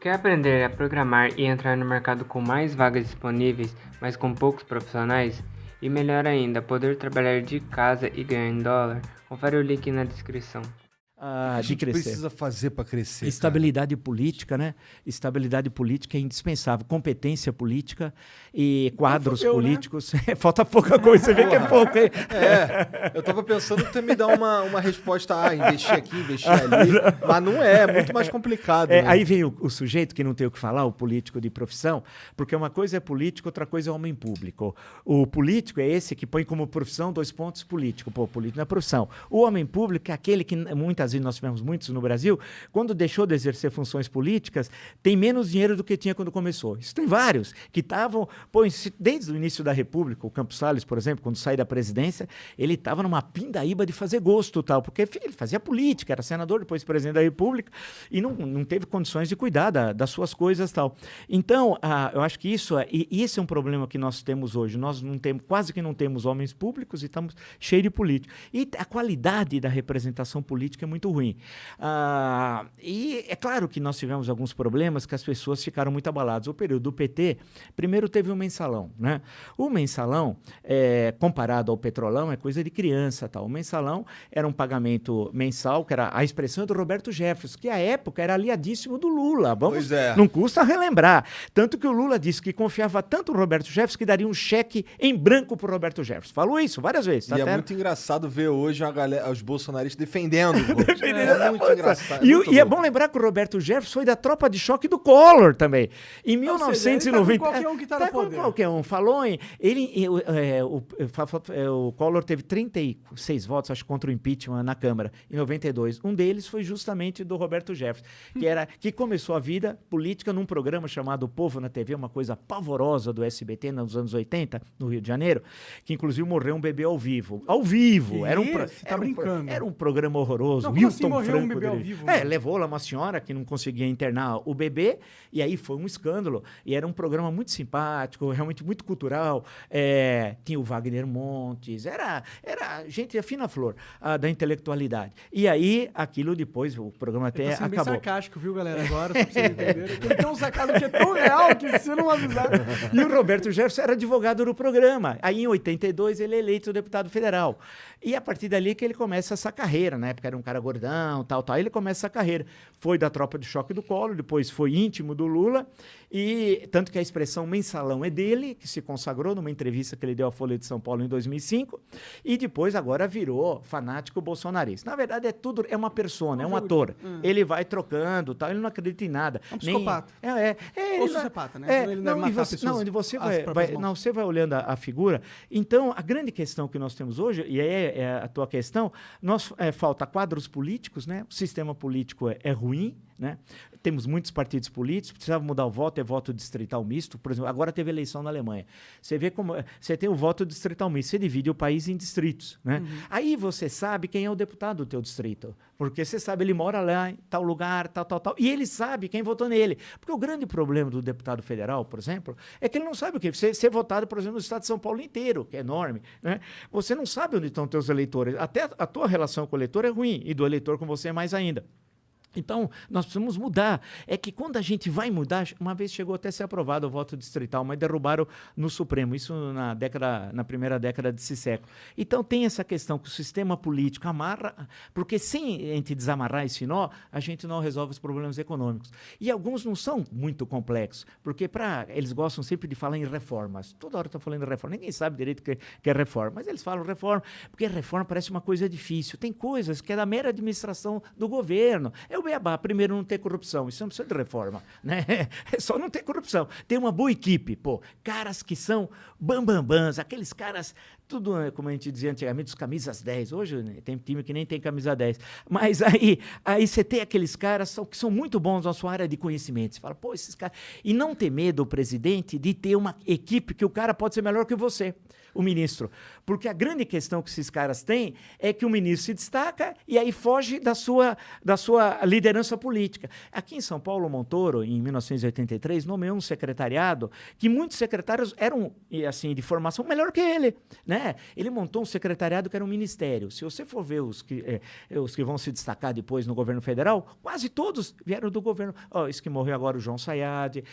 Quer aprender a programar e entrar no mercado com mais vagas disponíveis, mas com poucos profissionais? E melhor ainda, poder trabalhar de casa e ganhar em dólar? Confere o link na descrição. O que a de gente crescer. precisa fazer para crescer? Estabilidade política, né? Estabilidade política é indispensável. Competência política e quadros políticos. Né? Falta pouca coisa, você vê que é pouco, hein? Eu tava pensando que tu ia me dar uma resposta, investir aqui, investir ali, mas não é muito mais complicado. Né? Aí vem o sujeito que não tem o que falar, o político de profissão, porque uma coisa é político, outra coisa é homem público. O político é esse que põe como profissão 2 pontos político. Pô, político não é profissão. O homem público é aquele que muitas vezes nós tivemos muitos no Brasil, quando deixou de exercer funções políticas, tem menos dinheiro do que tinha quando começou. Isso tem vários que estavam, desde o início da República, o Campos Salles, por exemplo, quando saiu da presidência, ele estava numa pindaíba de fazer gosto, tal, porque ele fazia política, era senador, depois presidente da República, e não teve condições de cuidar das suas coisas, tal. Então, eu acho que isso é um problema que nós temos hoje. Nós não temos, quase que não temos homens públicos e estamos cheios de políticos. E a qualidade da representação política é muito ruim. E é claro que nós tivemos alguns problemas que as pessoas ficaram muito abaladas. O período do PT, primeiro teve o mensalão, né? O mensalão, comparado ao petrolão, é coisa de criança, tal. O mensalão era um pagamento mensal, que era a expressão do Roberto Jefferson, que à época era aliadíssimo do Lula. Não custa relembrar. Tanto que o Lula disse que confiava tanto no Roberto Jefferson que daria um cheque em branco para o Roberto Jefferson. Falou isso várias vezes. E é muito engraçado ver hoje os bolsonaristas defendendo. É muito engraçado. E é bom lembrar que o Roberto Jefferson foi da tropa de choque do Collor também. Em 1990. Qualquer um que tá no poder. Qualquer um. Falou em. O Collor teve 36 votos, acho, contra o impeachment na Câmara, em 92. Um deles foi justamente do Roberto Jefferson, que começou a vida política num programa chamado Povo na TV, uma coisa pavorosa do SBT nos anos 80, no Rio de Janeiro, que inclusive morreu um bebê ao vivo. Ao vivo! Era um programa horroroso. Um bebê ao vivo, levou lá uma senhora que não conseguia internar o bebê, e aí foi um escândalo. E era um programa muito simpático, realmente muito cultural. Tinha o Wagner Montes, era gente fina flor da intelectualidade. E aí, aquilo depois, o programa até acabou. Bem sarcástico, viu, galera? Agora, só pra vocês entenderem. Ele tem um sacado que é tão real que se não avisar... E o Roberto Jefferson era advogado do programa. Aí, em 82, ele é eleito deputado federal. E a partir dali que ele começa essa carreira, na época era um cara gordão, tal. Ele começa essa carreira. Foi da tropa de choque do Collor, depois foi íntimo do Lula, e tanto que a expressão mensalão é dele, que se consagrou numa entrevista que ele deu à Folha de São Paulo em 2005, e depois agora virou fanático bolsonarista. Na verdade, é uma persona, é um ator. Ele vai trocando, tal, ele não acredita em nada. É um psicopata. Ou sociopata, né? Ele deve matar pessoas. Você vai olhando a figura. Então, a grande questão que nós temos hoje, e é a tua questão, falta quadros políticos, né? O sistema político é ruim, né? Temos muitos partidos políticos, precisava mudar o voto, é voto distrital misto. Por exemplo, agora teve eleição na Alemanha. Você vê como você tem o voto distrital misto, você divide o país em distritos, né? Aí você sabe quem é o deputado do teu distrito, porque você sabe, ele mora lá em tal lugar, tal, e ele sabe quem votou nele. Porque o grande problema do deputado federal, por exemplo, é que ele não sabe o que ser votado, por exemplo, no estado de São Paulo inteiro, que é enorme, né? Você não sabe onde estão teus eleitores. Até a tua relação com o eleitor é ruim, e do eleitor com você é mais ainda. Então, nós precisamos mudar. É que quando a gente vai mudar, uma vez chegou até a ser aprovado o voto distrital, mas derrubaram no Supremo, isso na primeira década desse século. Então, tem essa questão que o sistema político amarra, porque sem a gente desamarrar esse nó, a gente não resolve os problemas econômicos. E alguns não são muito complexos, porque eles gostam sempre de falar em reformas. Toda hora estão falando em reforma. Ninguém sabe direito o que é reforma, mas eles falam reforma, porque reforma parece uma coisa difícil. Tem coisas que é da mera administração do governo. O beabá, primeiro, não ter corrupção. Isso não precisa de reforma, né? É só não ter corrupção. Ter uma boa equipe, caras que são bambambãs, aqueles caras, tudo, como a gente dizia antigamente, os camisas 10. Hoje tem time que nem tem camisa 10. Mas aí você tem aqueles caras que são muito bons na sua área de conhecimento. Você fala, esses caras... E não ter medo, o presidente, de ter uma equipe que o cara pode ser melhor que você, o ministro. Porque a grande questão que esses caras têm é que o ministro se destaca e aí foge da sua liderança política. Aqui em São Paulo, Montoro, em 1983, nomeou um secretariado que muitos secretários eram, assim, de formação melhor que ele, né? né? Ele montou um secretariado que era um ministério. Se você for ver os que vão se destacar depois no governo federal, quase todos vieram do governo. Esse que morreu agora, o João Sayad,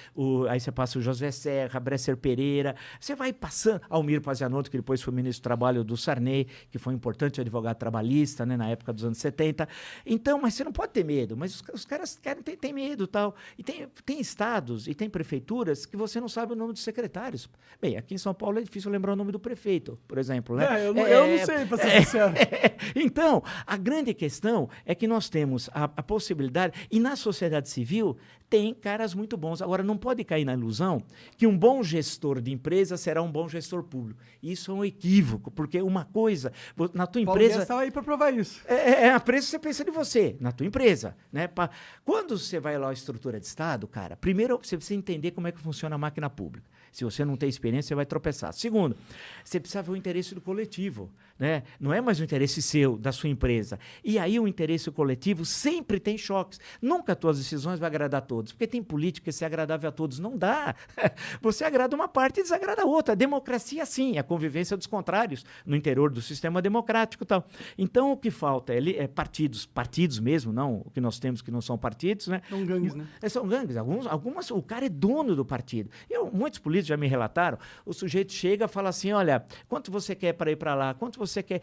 aí você passa o José Serra, Bresser Pereira, você vai passando, Almir Pazianotto, que depois foi ministro do Trabalho do Sarney, que foi um importante advogado trabalhista, né, na época dos anos 70. Então, mas você não pode ter medo, mas os caras têm medo e tal. E tem estados e tem prefeituras que você não sabe o nome dos secretários. Bem, aqui em São Paulo é difícil lembrar o nome do prefeito, por exemplo, né? Eu não sei, pra ser sincero. Então, a grande questão é que nós temos a possibilidade, e na sociedade civil tem caras muito bons. Agora, não pode cair na ilusão que um bom gestor de empresa será um bom gestor público. Isso é um equívoco, porque uma coisa, na tua Paulo empresa... Guedes estava aí para provar isso. A preço você pensa de você, na tua empresa, né? Quando você vai lá à estrutura de Estado, cara, primeiro você precisa entender como é que funciona a máquina pública. Se você não tem experiência, você vai tropeçar. Segundo, você precisa ver o interesse do coletivo, né? Não é mais o interesse seu, da sua empresa. E aí o interesse coletivo sempre tem choques. Nunca as tuas decisões vão agradar a todos, porque tem política que ser agradável a todos. Não dá. Você agrada uma parte e desagrada a outra. A democracia, sim, a convivência dos contrários no interior do sistema democrático e tal. Então, o que falta é partidos mesmo, não o que nós temos que não são partidos, né? São gangues, né? São gangues. Algumas, o cara é dono do partido. Muitos políticos já me relataram, o sujeito chega e fala assim, olha, quanto você quer para ir para lá? Quanto você quer?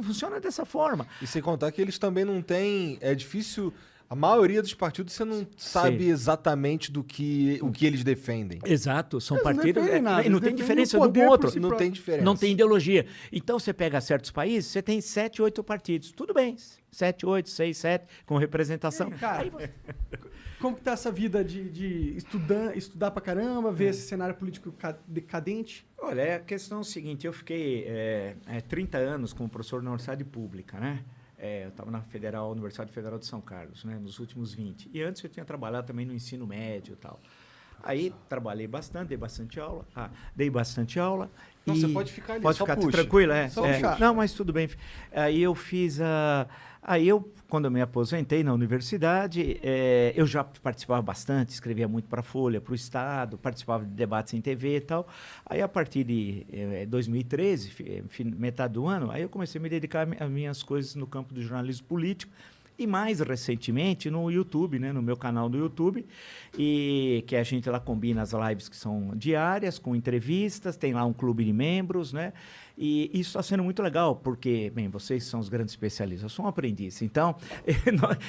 Funciona dessa forma. E sem contar que eles também não têm... É difícil... A maioria dos partidos você não sabe exatamente o que eles defendem. Exato, são Eles partidos... nada, não tem diferença de um com o outro. Não tem diferença. Não tem ideologia. Então, você pega certos países, você tem 7, 8 partidos. Tudo bem, 7, 8, 6, 7, com representação. Cara, como que tá essa vida de estudar pra caramba, ver esse cenário político decadente? Olha, a questão é o seguinte, eu fiquei 30 anos como professor na universidade pública, né? Eu estava na Universidade Federal de São Carlos, né, nos últimos 20. E antes eu tinha trabalhado também no ensino médio e tal. Aí trabalhei bastante, dei bastante aula. Não, você pode ficar ali, pode só ficar puxa. tranquilo, Só puxar. Não, mas tudo bem. Aí eu fiz quando eu me aposentei na universidade, eu já participava bastante, escrevia muito para a Folha, para o Estado, participava de debates em TV e tal. Aí, a partir de 2013, metade do ano, aí eu comecei a me dedicar às minhas coisas no campo do jornalismo político. E mais recentemente no YouTube, né, no meu canal do YouTube, e que a gente lá combina as lives que são diárias, com entrevistas, tem lá um clube de membros, né? E isso está sendo muito legal, porque, bem, vocês são os grandes especialistas, eu sou um aprendiz, então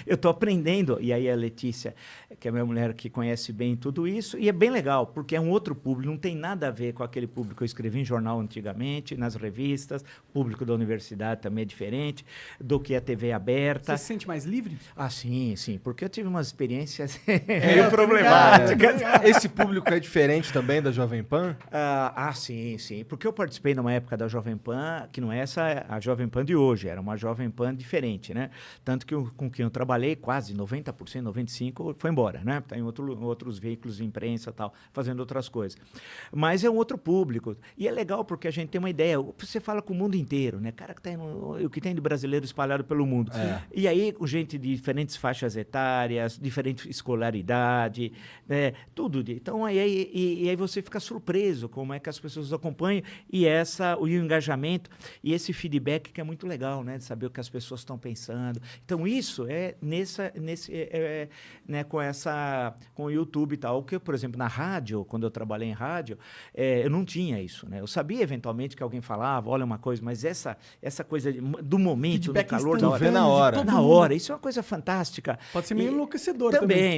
eu estou aprendendo, e aí a Letícia, que é minha mulher que conhece bem tudo isso, e é bem legal, porque é um outro público, não tem nada a ver com aquele público que eu escrevi em jornal antigamente, nas revistas, o público da universidade também é diferente do que a TV aberta. Você se sente mais livre? Ah, sim, porque eu tive umas experiências meio problemáticas. Esse público é diferente também da Jovem Pan? Sim, porque eu participei numa época da Jovem Pan, que não é a Jovem Pan de hoje, era uma Jovem Pan diferente, né? Tanto que com quem eu trabalhei, quase 90%, 95% foi embora, né? Está em outros veículos de imprensa e tal, fazendo outras coisas. Mas é um outro público. E é legal porque a gente tem uma ideia, você fala com o mundo inteiro, né? Cara, o que tem de brasileiro espalhado pelo mundo. E aí, com gente de diferentes faixas etárias, diferente escolaridade, né? Tudo. Então, aí você fica surpreso como é que as pessoas acompanham e o engajamento e esse feedback que é muito legal, né? De saber o que as pessoas estão pensando. Então, isso é né, com o YouTube e tal. Que, por exemplo, na rádio, quando eu trabalhei em rádio, eu não tinha isso, né? Eu sabia, eventualmente, que alguém falava, olha uma coisa, mas essa coisa do momento, feedback do calor, da hora. na hora. Na hora. Isso é uma coisa fantástica. Pode ser meio enlouquecedor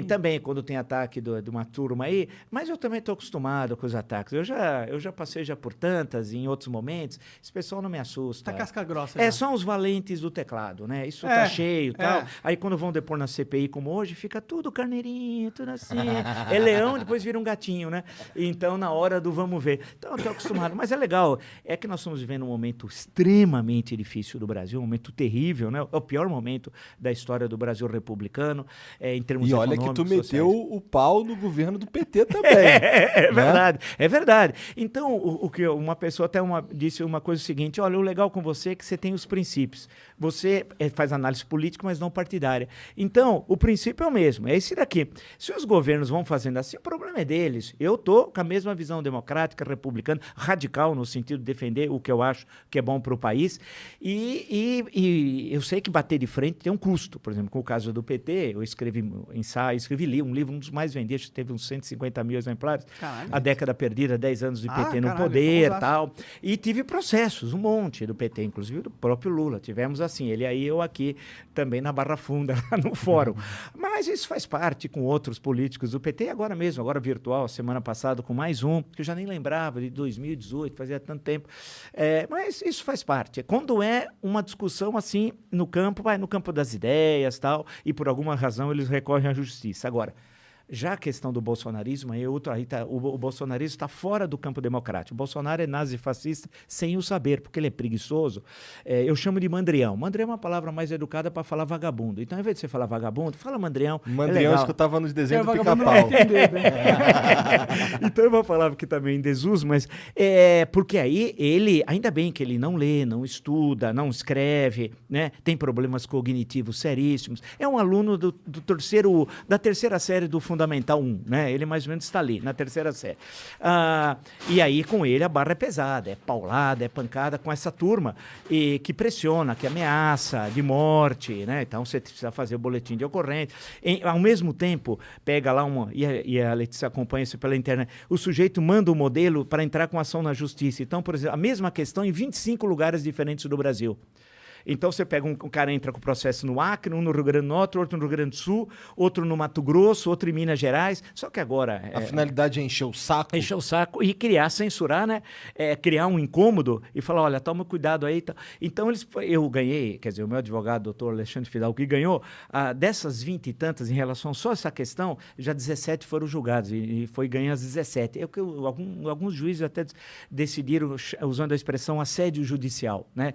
Também, quando tem ataque de uma turma aí. Mas eu também estou acostumado com os ataques. Eu já passei por tantas em outros momentos. Esse pessoal não me assusta. Tá casca grossa. São os valentes do teclado, né? Isso tá cheio e tal. Aí quando vão depor na CPI como hoje, fica tudo carneirinho, tudo assim. É leão, depois vira um gatinho, né? Então, na hora do vamos ver. Então, eu tô acostumado. Mas é legal. É que nós estamos vivendo um momento extremamente difícil do Brasil, um momento terrível, né? É o pior momento da história do Brasil republicano, em termos econômicos. E olha que tu meteu o pau no governo do PT também. Verdade, é verdade. Então, o que uma pessoa até disse uma coisa seguinte, olha, o legal com você é que você tem os princípios. Você faz análise política, mas não partidária. Então, o princípio é o mesmo, é esse daqui. Se os governos vão fazendo assim, o problema é deles. Eu estou com a mesma visão democrática, republicana, radical, no sentido de defender o que eu acho que é bom para o país. E eu sei que bater de frente tem um custo. Por exemplo, com o caso do PT, eu escrevi um livro, um dos mais vendidos, teve uns 150 mil exemplares. Caralho. A década perdida, 10 anos de PT no caralho, poder famosaço. tal. E tive processos, um monte do PT, inclusive do próprio Lula. Tivemos assim, ele aí, eu aqui, também na Barra Funda, lá no fórum. Mas isso faz parte com outros políticos do PT, agora mesmo, agora virtual, semana passada, com mais um, que eu já nem lembrava, de 2018, fazia tanto tempo. Mas isso faz parte. Quando é uma discussão assim, no campo, vai no campo das ideias tal, e por alguma razão eles recorrem à justiça. Agora, já a questão do bolsonarismo, o bolsonarismo está fora do campo democrático. O Bolsonaro é nazifascista sem o saber, porque ele é preguiçoso. Eu chamo de mandrião. Mandrião é uma palavra mais educada para falar vagabundo. Então, ao invés de você falar vagabundo, fala mandrião. Mandrião acho que eu tava nos desenhos do Vagabundo Pica-Pau. não entender, né? Então é uma palavra que também em desuso, mas porque aí ele, ainda bem que ele não lê, não estuda, não escreve, né? Tem problemas cognitivos seríssimos. É um aluno da terceira série do Fundamental 1, né? Ele mais ou menos está ali, na terceira série. E aí com ele a barra é pesada, é paulada, é pancada com essa turma que pressiona, que ameaça de morte, né? Então você precisa fazer o boletim de ocorrência. Ao mesmo tempo, pega lá e a Letícia acompanha isso pela internet, o sujeito manda o modelo para entrar com ação na justiça. Então, por exemplo, a mesma questão em 25 lugares diferentes do Brasil. Então, você pega um cara entra com processo no Acre, um no Rio Grande do Norte, outro no Rio Grande do Sul, outro no Mato Grosso, outro em Minas Gerais. Só que agora... A finalidade é encher o saco. Encher o saco e censurar, né? Criar um incômodo e falar, olha, toma cuidado aí. Então, eu ganhei, quer dizer, o meu advogado, doutor Alexandre Fidalgo, que ganhou, dessas 20 e tantas em relação só a essa questão, já 17 foram julgados e foi ganho as 17. Alguns juízes até decidiram, usando a expressão assédio judicial, né?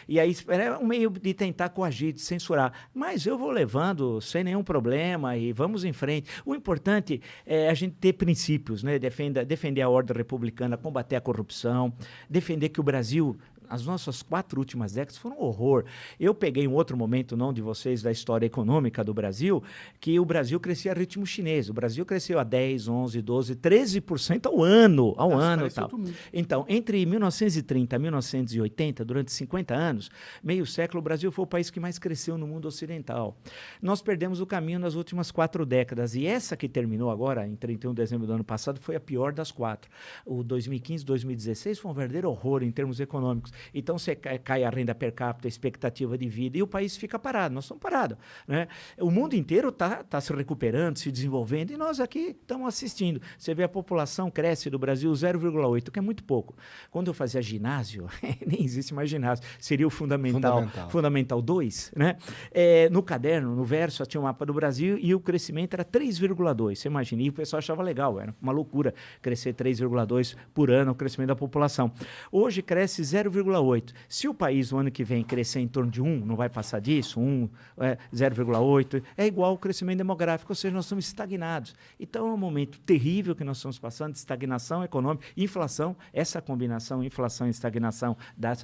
E aí é um meio de tentar coagir, de censurar. Mas eu vou levando sem nenhum problema e vamos em frente. O importante é a gente ter princípios, né? Defender a ordem republicana, combater a corrupção, defender que o Brasil... As nossas 4 últimas décadas foram um horror. Eu peguei um outro momento, não de vocês, da história econômica do Brasil, que o Brasil crescia a ritmo chinês. O Brasil cresceu a 10, 11, 12, 13% ao ano. E tal. Então, entre 1930 e 1980, durante 50 anos, meio século, o Brasil foi o país que mais cresceu no mundo ocidental. Nós perdemos o caminho nas últimas 4 décadas. E essa que terminou agora, em 31 de dezembro do ano passado, foi a pior das 4. O 2015, 2016 foi um verdadeiro horror em termos econômicos. Então, você cai a renda per capita, a expectativa de vida, e o país fica parado. Nós estamos parados, né? O mundo inteiro está se recuperando, se desenvolvendo, e nós aqui estamos assistindo. Você vê a população cresce do Brasil 0,8, que é muito pouco. Quando eu fazia ginásio, nem existe mais ginásio, seria o Fundamental 2, né? No caderno, no verso, tinha um mapa do Brasil e o crescimento era 3,2. Você imagina, e o pessoal achava legal, era uma loucura crescer 3,2 por ano o crescimento da população. Hoje cresce 0,8. Se o país no ano que vem crescer em torno de 1, não vai passar disso, 0,8, é igual ao crescimento demográfico, ou seja, nós estamos estagnados. Então é um momento terrível que nós estamos passando, de estagnação econômica, inflação, essa combinação inflação e estagnação,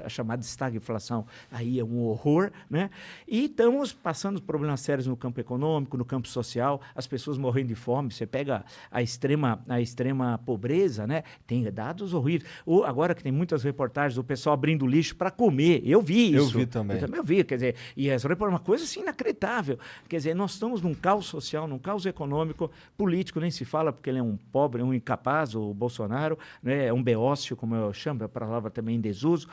a chamada estagflação, aí é um horror, né? E estamos passando problemas sérios no campo econômico, no campo social, as pessoas morrendo de fome, você pega a extrema pobreza, né? Tem dados horríveis. Agora que tem muitas reportagens, o pessoal abrindo lixo para comer. Eu vi isso. Eu vi também. Eu vi, quer dizer, e essa é uma coisa assim inacreditável. Quer dizer, nós estamos num caos social, num caos econômico, político nem se fala, porque ele é um pobre, um incapaz, o Bolsonaro, né? É um beócio, como eu chamo, a palavra também em desuso.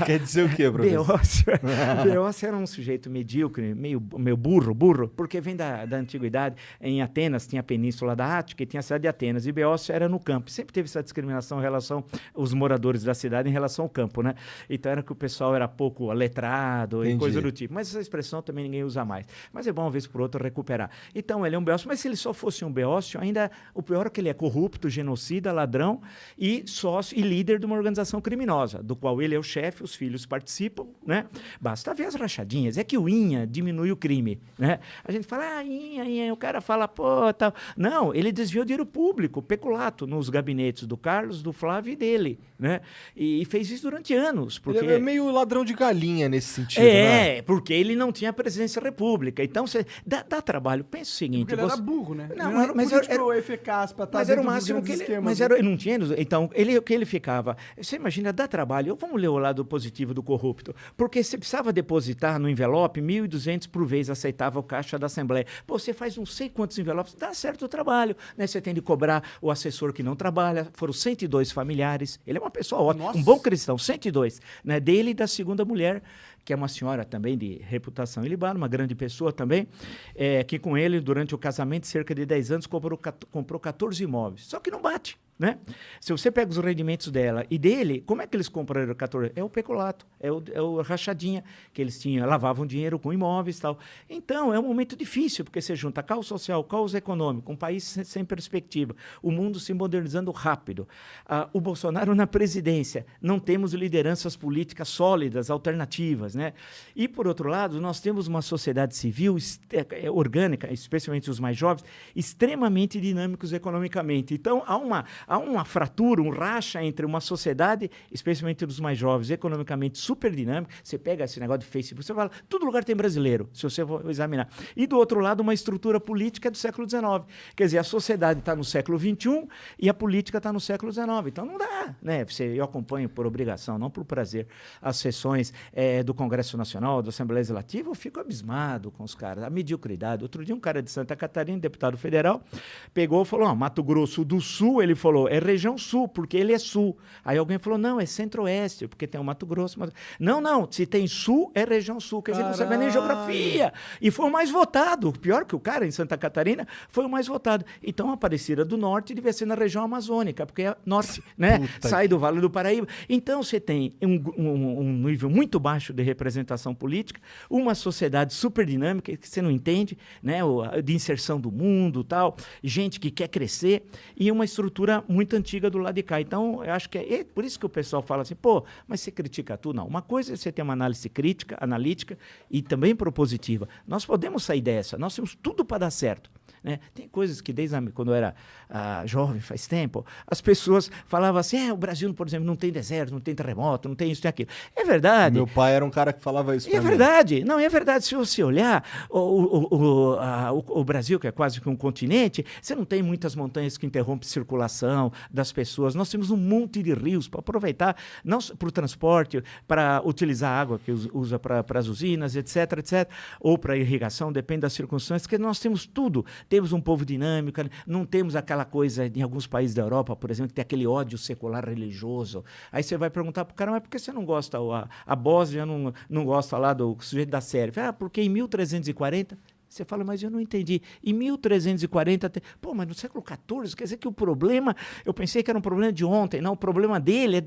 Quer dizer o quê, professor? Beócio era um sujeito medíocre, meio burro, porque vem da antiguidade. Em Atenas tinha a península da Ática e tinha a cidade de Atenas, e Beócio era no campo. Sempre teve essa discriminação em relação aos moradores da cidade em relação ao campo, né? Então era que o pessoal era pouco letrado e Entendi. coisa do tipo. Mas essa expressão também ninguém usa mais. Mas é bom, uma vez por outra, recuperar. Então, ele é um beócio, mas se ele só fosse um beócio, ainda o pior é que ele é corrupto, genocida, ladrão e sócio e líder de uma organização criminosa, do qual ele é o chefe, os filhos participam, né? Basta ver as rachadinhas. É que o INHA diminui o crime, né? A gente fala, INHA, o cara fala, pô, tal. Não, ele desviou dinheiro público, peculato, nos gabinetes do Carlos, do Flávio e dele, né? E fez isso durante anos, porque... Ele é meio ladrão de galinha nesse sentido, né? Porque ele não tinha presidência da República. Então, dá trabalho. Pensa o seguinte... Porque ele era burro, né? Não, ele não era mas político eficaz para estar mas era o dentro dos máximo grandes que ele... esquemas, Mas né? era, ele não tinha... Então, o que ele ficava... Você imagina, dá trabalho. Vamos ler o lado positivo do corrupto. Porque você precisava depositar no envelope 1.200 por vez, aceitava o caixa da Assembleia. Pô, você faz não sei quantos envelopes, dá certo o trabalho, né? Você tem de cobrar o assessor que não trabalha. Foram 102 familiares. Ele é uma pessoa ótima, Nossa. um bom cristão, 102, né? Dele e da segunda mulher, que é uma senhora também de reputação ilibana, uma grande pessoa também, que com ele, durante o casamento, cerca de 10 anos, comprou 14 imóveis. Só que não bate, né? Se você pega os rendimentos dela e dele, como é que eles compraram 14? É o peculato, é o rachadinha, que eles tinham, lavavam dinheiro com imóveis e tal. Então, é um momento difícil, porque você junta caos social, caos econômico, um país sem perspectiva, o mundo se modernizando rápido. O Bolsonaro na presidência, não temos lideranças políticas sólidas, alternativas, né? E, por outro lado, nós temos uma sociedade civil orgânica, especialmente os mais jovens, extremamente dinâmicos economicamente. Então, há uma fratura, um racha entre uma sociedade, especialmente dos mais jovens, economicamente super dinâmica. Você pega esse negócio de Facebook, você fala, todo lugar tem brasileiro, se você for examinar. E, do outro lado, uma estrutura política do século XIX. Quer dizer, a sociedade está no século XXI e a política está no século XIX. Então, não dá, né? Eu acompanho por obrigação, não por prazer, as sessões do Congresso Nacional, da Assembleia Legislativa, eu fico abismado com os caras, a mediocridade. Outro dia, um cara de Santa Catarina, deputado federal, pegou e falou, Mato Grosso do Sul, ele falou, é região sul, porque ele é sul. Aí alguém falou, não, é centro-oeste, porque tem o Mato Grosso. Não, se tem sul, é região sul. Quer dizer, não sabia nem geografia. E foi o mais votado. Pior que o cara em Santa Catarina, foi o mais votado. Então, a Aparecida do Norte devia ser na região amazônica, porque é norte, né? Sai do Vale do Paraíba. Então, você tem um nível muito baixo de representação política, uma sociedade super dinâmica, que você não entende, né? De inserção do mundo, tal, gente que quer crescer, e uma estrutura muito antiga do lado de cá. Então, eu acho que é por isso que o pessoal fala assim, pô, mas você critica tudo? Não. Uma coisa é você ter uma análise crítica, analítica e também propositiva. Nós podemos sair dessa, nós temos tudo para dar certo. Né? Tem coisas que desde quando eu era jovem, faz tempo, as pessoas falavam assim, o Brasil, por exemplo, não tem deserto, não tem terremoto, não tem isso, tem aquilo. É verdade. Meu pai era um cara que falava isso pra mim. Verdade. Não, é verdade. Se você olhar o Brasil, que é quase que um continente, você não tem muitas montanhas que interrompem a circulação das pessoas. Nós temos um monte de rios para aproveitar, não para o transporte, para utilizar a água que usa para as usinas, etc, ou para irrigação, depende das circunstâncias, que nós temos tudo. Temos um povo dinâmico, não temos aquela coisa em alguns países da Europa, por exemplo, que tem aquele ódio secular religioso. Aí você vai perguntar para o cara, mas por que você não gosta? A Bósnia não gosta lá do sujeito da Sérvia? Porque em 1340... Você fala, mas eu não entendi. Em 1340, pô, mas no século XIV, quer dizer que o problema, eu pensei que era um problema de ontem, não, o problema dele é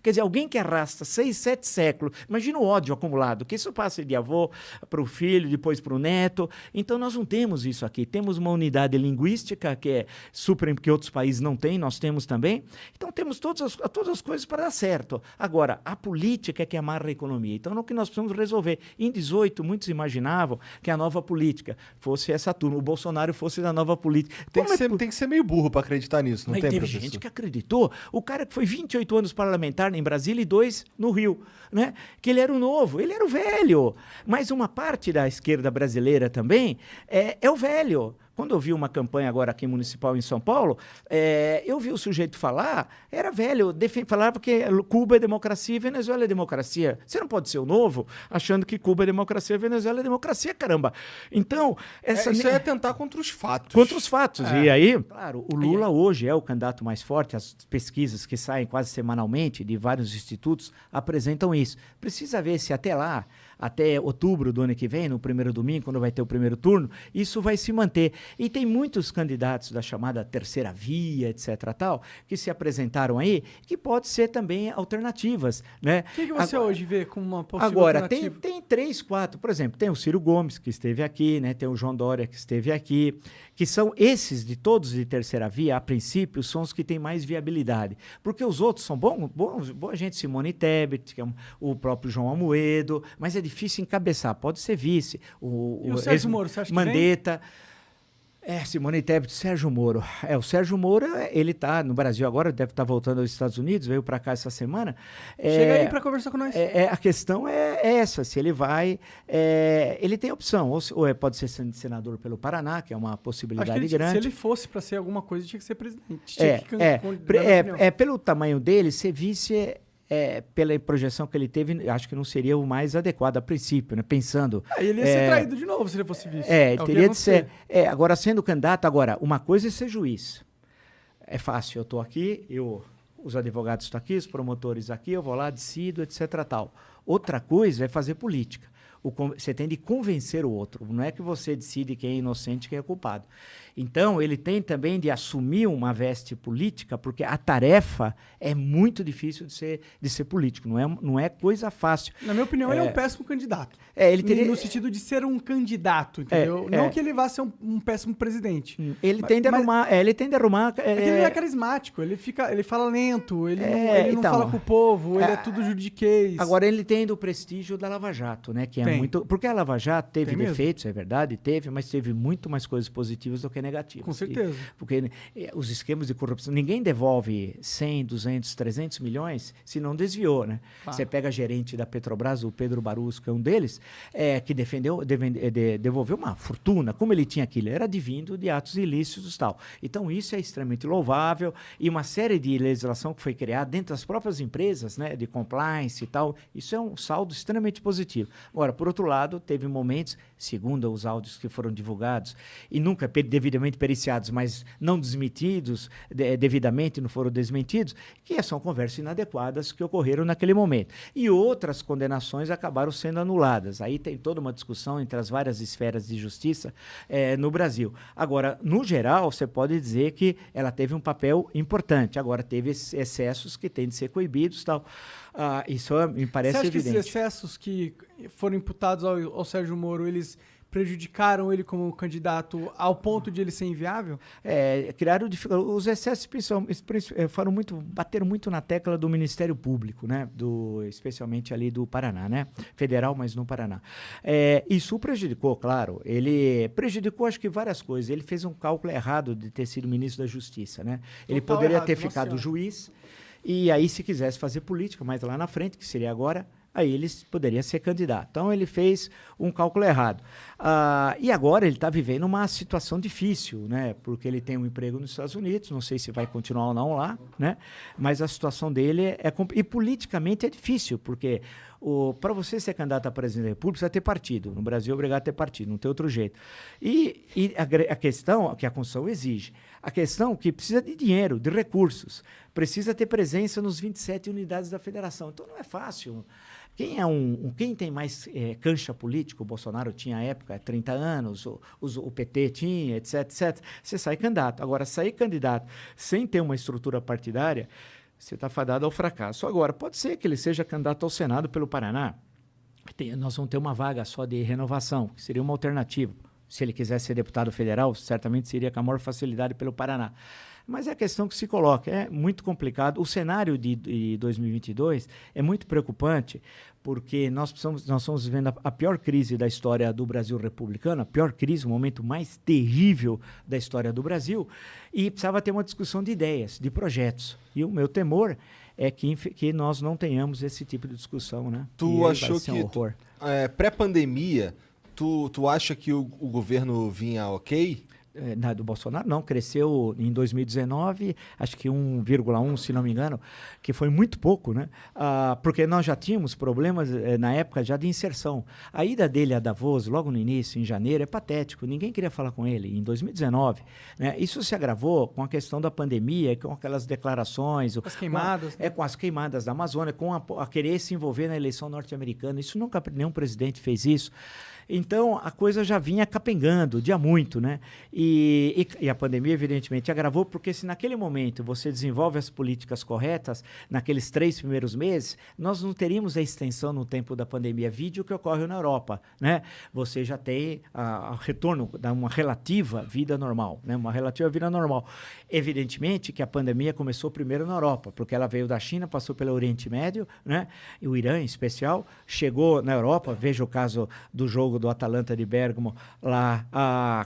quer dizer, alguém que arrasta 6, 7 séculos, imagina o ódio acumulado, que isso passa de avô para o filho, depois para o neto. Então, nós não temos isso aqui. Temos uma unidade linguística que é super, que outros países não têm, nós temos também. Então, temos todas as coisas para dar certo. Agora, a política é que amarra a economia. Então, é o que nós precisamos resolver. Em 18, muitos imaginavam que a nova política fosse essa turma, o Bolsonaro fosse da nova política. Tem que ser meio burro para acreditar nisso, não mas tem, teve professor? gente que acreditou. O cara que foi 28 anos parlamentar em Brasília e 2 no Rio, né? Que ele era o novo, ele era o velho. Mas uma parte da esquerda brasileira também é o velho. Quando eu vi uma campanha agora aqui municipal em São Paulo, eu vi o sujeito falar, era velho, falava que Cuba é democracia e Venezuela é democracia. Você não pode ser o novo achando que Cuba é democracia e Venezuela é democracia, caramba. Então, isso é tentar contra os fatos. Contra os fatos. E aí, claro, o Lula hoje é o candidato mais forte, as pesquisas que saem quase semanalmente de vários institutos apresentam isso. Precisa ver se até lá até outubro do ano que vem, no primeiro domingo, quando vai ter o primeiro turno, isso vai se manter. E tem muitos candidatos da chamada terceira via, etc. tal, que se apresentaram aí, que pode ser também alternativas, né? O que você hoje vê como uma possível Agora, alternativa? tem 3, 4, por exemplo, tem o Ciro Gomes, que esteve aqui, né? Tem o João Dória, que esteve aqui, que são esses de todos de terceira via, a princípio, são os que têm mais viabilidade. Porque os outros são boa gente, Simone Tebet, que é o próprio João Amoedo, mas é difícil encabeçar, pode ser vice. E o Sérgio Moro, você acha que Mandetta. Simone Tebet, Sérgio Moro. O Sérgio Moro, ele está no Brasil agora, deve estar voltando aos Estados Unidos, veio para cá essa semana. Chega aí para conversar com nós. A questão é essa, se ele vai... ele tem opção, ou pode ser senador pelo Paraná, que é uma possibilidade grande. Se ele fosse para ser alguma coisa, tinha que ser presidente. Pelo tamanho dele, ser vice... pela projeção que ele teve, acho que não seria o mais adequado a princípio, né? Pensando... ele ia ser traído de novo se ele fosse vice. Teria de ser... agora, sendo candidato, uma coisa é ser juiz. É fácil, eu estou aqui, os advogados estão aqui, os promotores aqui, eu vou lá, decido, etc. tal. Outra coisa é fazer política. Você tem de convencer o outro. Não é que você decide quem é inocente e quem é culpado. Então, ele tem também de assumir uma veste política, porque a tarefa é muito difícil de ser político. Não é coisa fácil. Na minha opinião, ele é um péssimo candidato. Ele teria... No sentido de ser um candidato, entendeu? Não que ele vá ser um péssimo presidente. Ele tem de arrumar... ele tem de arrumar... É que ele não é carismático. Ele fala lento, ele não fala com o povo, ele é tudo juridiquês. Agora, ele tem do prestígio da Lava Jato, né? Que é muito... Porque a Lava Jato teve defeitos, é verdade, mas teve muito mais coisas positivas do que negativas. Com certeza. Porque os esquemas de corrupção, ninguém devolve 100, 200, 300 milhões se não desviou, né? Você pega a gerente da Petrobras, o Pedro Barus, que é um deles, que devolveu uma fortuna. Como ele tinha aquilo? Era advindo de atos ilícitos e tal. Então, isso é extremamente louvável e uma série de legislação que foi criada dentro das próprias empresas, né, de compliance e tal, isso é um saldo extremamente positivo. Agora, por outro lado, teve momentos, segundo os áudios que foram divulgados, e nunca devidamente periciados, mas não desmentidos devidamente, não foram desmentidos, que são conversas inadequadas que ocorreram naquele momento. E outras condenações acabaram sendo anuladas. Aí tem toda uma discussão entre as várias esferas de justiça no Brasil. Agora, no geral, você pode dizer que ela teve um papel importante. Agora, teve excessos que têm de ser coibidos e tal. Isso me parece evidente. Você acha que esses excessos que foram imputados ao Sérgio Moro, eles prejudicaram ele como candidato ao ponto de ele ser inviável? Criaram os excessos bateram muito na tecla do Ministério Público, né? Especialmente ali do Paraná, né? Federal, mas no Paraná. Isso prejudicou, claro. Ele prejudicou, acho que várias coisas. Ele fez um cálculo errado de ter sido ministro da Justiça, né? Ele poderia ter ficado juiz e aí, se quisesse fazer política, mais lá na frente, que seria agora, aí ele poderia ser candidato. Então, ele fez um cálculo errado. E agora ele está vivendo uma situação difícil, né? Porque ele tem um emprego nos Estados Unidos, não sei se vai continuar ou não lá, né? Mas a situação dele e politicamente é difícil, porque para você ser candidato a presidente da República, precisa ter partido. No Brasil é obrigado a ter partido, não tem outro jeito. E a questão que a Constituição exige, a questão que precisa de dinheiro, de recursos, precisa ter presença nos 27 unidades da federação. Então não é fácil. Quem tem mais cancha política, o Bolsonaro tinha à época 30 anos, o PT tinha, etc, etc. Você sai candidato. Agora, sair candidato sem ter uma estrutura partidária, você está fadado ao fracasso. Agora, pode ser que ele seja candidato ao Senado pelo Paraná. Nós vamos ter uma vaga só de renovação, que seria uma alternativa. Se ele quisesse ser deputado federal, certamente seria com a maior facilidade pelo Paraná. Mas é a questão que se coloca, é muito complicado. O cenário de 2022 é muito preocupante, porque nós estamos vivendo a pior crise da história do Brasil republicano, a pior crise, o momento mais terrível da história do Brasil, e precisava ter uma discussão de ideias, de projetos. E o meu temor é que nós não tenhamos esse tipo de discussão, né? Tu achou que, pré-pandemia, tu acha que o governo vinha ok? do Bolsonaro não, cresceu em 2019, acho que 1,1, se não me engano, que foi muito pouco, né? Porque nós já tínhamos problemas na época já de inserção. A ida dele a Davos, logo no início, em janeiro, é patético, ninguém queria falar com ele, em 2019. Né? Isso se agravou com a questão da pandemia, com aquelas declarações... As queimadas. Com as queimadas da Amazônia, com a querer se envolver na eleição norte-americana. Isso nunca, nenhum presidente fez isso. Então, a coisa já vinha capengando, de há muito, né? E a pandemia, evidentemente, agravou, porque se naquele momento você desenvolve as políticas corretas, naqueles 3 primeiros meses, nós não teríamos a extensão no tempo da pandemia. Vídeo que ocorre na Europa, né? Você já tem o retorno de uma relativa vida normal, né? Uma relativa vida normal. Evidentemente que a pandemia começou primeiro na Europa, porque ela veio da China, passou pelo Oriente Médio, né? E o Irã, em especial, chegou na Europa, veja o caso do jogo do Atalanta de Bérgamo lá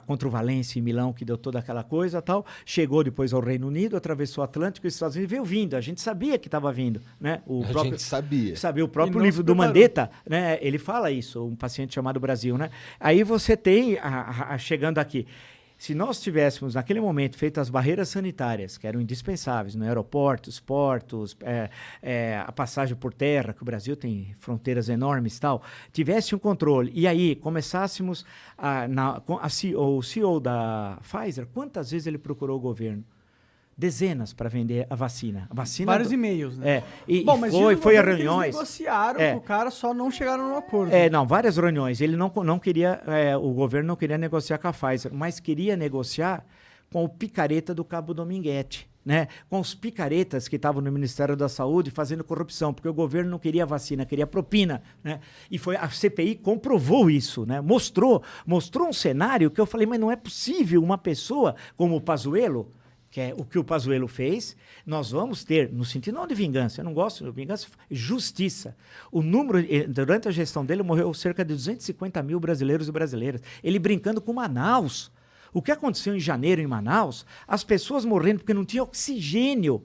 contra o Valência em Milão, que deu toda aquela coisa tal, chegou depois ao Reino Unido, atravessou o Atlântico e os Estados Unidos veio vindo, a gente sabia que estava vindo, né? A gente sabia. O próprio livro do Mandetta, né? Ele fala isso, um paciente chamado Brasil, né? Aí você tem, chegando aqui, se nós tivéssemos, naquele momento, feito as barreiras sanitárias, que eram indispensáveis, no aeroportos, portos, a passagem por terra, que o Brasil tem fronteiras enormes e tal, tivesse um controle, e aí começássemos, o CEO da Pfizer, quantas vezes ele procurou o governo? Dezenas para vender a vacina. Vários e-mails, né? Bom, mas foi a reuniões. Eles negociaram com o cara, só não chegaram no acordo. Não, várias reuniões. Ele não queria, o governo não queria negociar com a Pfizer, mas queria negociar com o picareta do Cabo Dominguete, né? Com os picaretas que estavam no Ministério da Saúde fazendo corrupção, porque o governo não queria vacina, queria propina, né? E a CPI comprovou isso, né? Mostrou um cenário que eu falei, mas não é possível uma pessoa como o Pazuello, que é o que o Pazuello fez, nós vamos ter, no sentido não de vingança, eu não gosto de vingança, justiça. O número, durante a gestão dele, morreu cerca de 250 mil brasileiros e brasileiras. Ele brincando com Manaus. O que aconteceu em janeiro em Manaus, as pessoas morrendo porque não tinha oxigênio.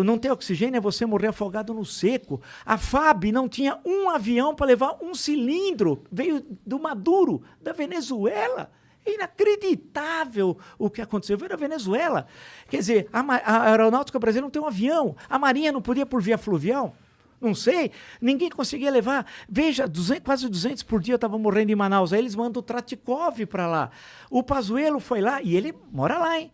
Não ter oxigênio é você morrer afogado no seco. A FAB não tinha um avião para levar um cilindro, veio do Maduro, da Venezuela. É inacreditável o que aconteceu. Veio da Venezuela. Quer dizer, a Aeronáutica Brasileira não tem um avião. A Marinha não podia por via fluvial. Não sei. Ninguém conseguia levar. Veja, quase 200 por dia estavam morrendo em Manaus. Aí eles mandam o Tratikov para lá. O Pazuello foi lá, e ele mora lá, hein?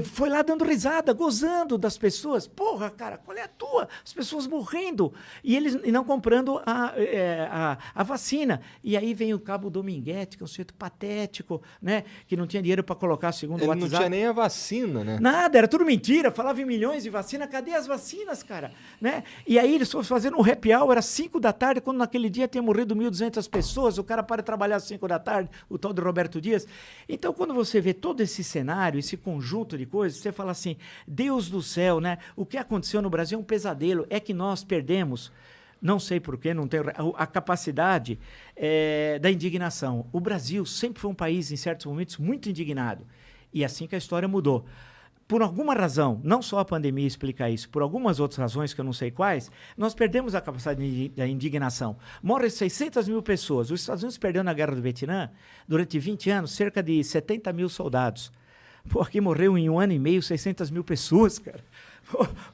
Foi lá dando risada, gozando das pessoas. Porra, cara, qual é a tua? As pessoas morrendo. E eles não comprando a vacina. E aí vem o Cabo Dominguete, que é um sujeito patético, né? Que não tinha dinheiro para colocar, segundo o WhatsApp. Ele não tinha nem a vacina, né? Nada, era tudo mentira. Falava em milhões de vacina. Cadê as vacinas, cara? Né? E aí eles foram fazendo um happy hour às 5 da tarde, quando naquele dia tinha morrido 1.200 pessoas. O cara para de trabalhar às 5 da tarde, o tal de Roberto Dias. Então, quando você vê todo esse cenário, esse conjunto de coisas, você fala assim, Deus do céu, né? O que aconteceu no Brasil é um pesadelo. É que nós perdemos, não sei porquê, não tenho a capacidade da indignação. O Brasil sempre foi um país, em certos momentos, muito indignado. E assim que a história mudou. Por alguma razão, não só a pandemia explica isso, por algumas outras razões que eu não sei quais, nós perdemos a capacidade da indignação. Morrem 600 mil pessoas. Os Estados Unidos perdeu na Guerra do Vietnã, durante 20 anos, cerca de 70 mil soldados. Pô, aqui morreu em 1 ano e meio 600 mil pessoas, cara.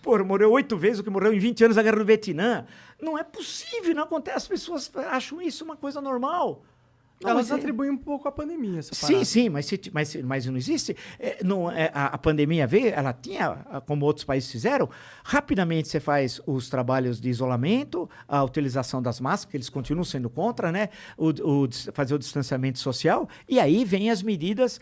Pô, morreu 8 vezes o que morreu em 20 anos na Guerra do Vietnã. Não é possível, não acontece. As pessoas acham isso uma coisa normal. Elas atribuem um pouco à pandemia, essa parada. Sim, mas não existe. A pandemia veio, ela tinha, como outros países fizeram, rapidamente você faz os trabalhos de isolamento, a utilização das máscaras, que eles continuam sendo contra, né? Fazer o distanciamento social, e aí vem as medidas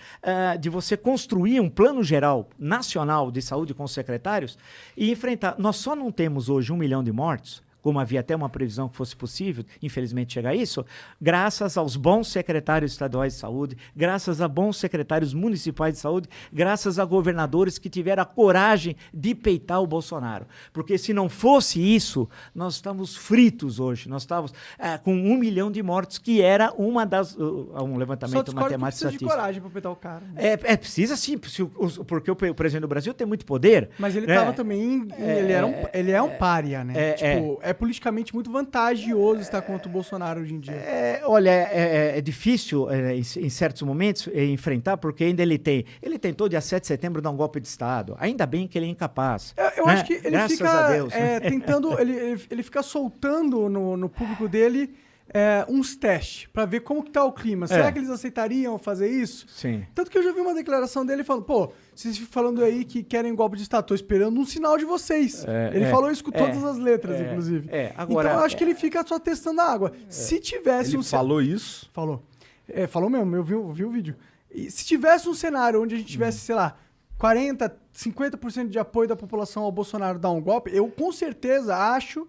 de você construir um plano geral nacional de saúde com os secretários e enfrentar. Nós só não temos hoje 1 milhão de mortos, como havia até uma previsão que fosse possível, infelizmente chegar a isso, graças aos bons secretários estaduais de saúde, graças a bons secretários municipais de saúde, graças a governadores que tiveram a coragem de peitar o Bolsonaro. Porque se não fosse isso, nós estávamos fritos hoje, nós estávamos com 1 milhão de mortos, que era uma das... um levantamento matemático estatístico. De coragem para peitar o cara. Né? Precisa sim, porque o presidente do Brasil tem muito poder. Mas ele estava também... ele é um pária, né? É politicamente muito vantajoso estar contra o Bolsonaro hoje em dia. Olha, é difícil em certos momentos enfrentar, porque ainda ele tentou dia 7 de setembro dar um golpe de Estado. Ainda bem que ele é incapaz. Eu acho que ele Graças fica a Deus. tentando, ele fica soltando no público dele uns testes pra ver como que tá o clima. Será que eles aceitariam fazer isso? Sim. Tanto que eu já vi uma declaração dele falando, pô, vocês falando aí que querem golpe de Estado, tô esperando um sinal de vocês. Ele falou isso com todas as letras, inclusive. Agora, então eu acho que ele fica só testando a água. Se tivesse Ele falou isso? Falou. Falou mesmo, eu vi o vídeo. E se tivesse um cenário onde a gente tivesse, sei lá, 40%, 50% de apoio da população ao Bolsonaro dar um golpe, eu com certeza acho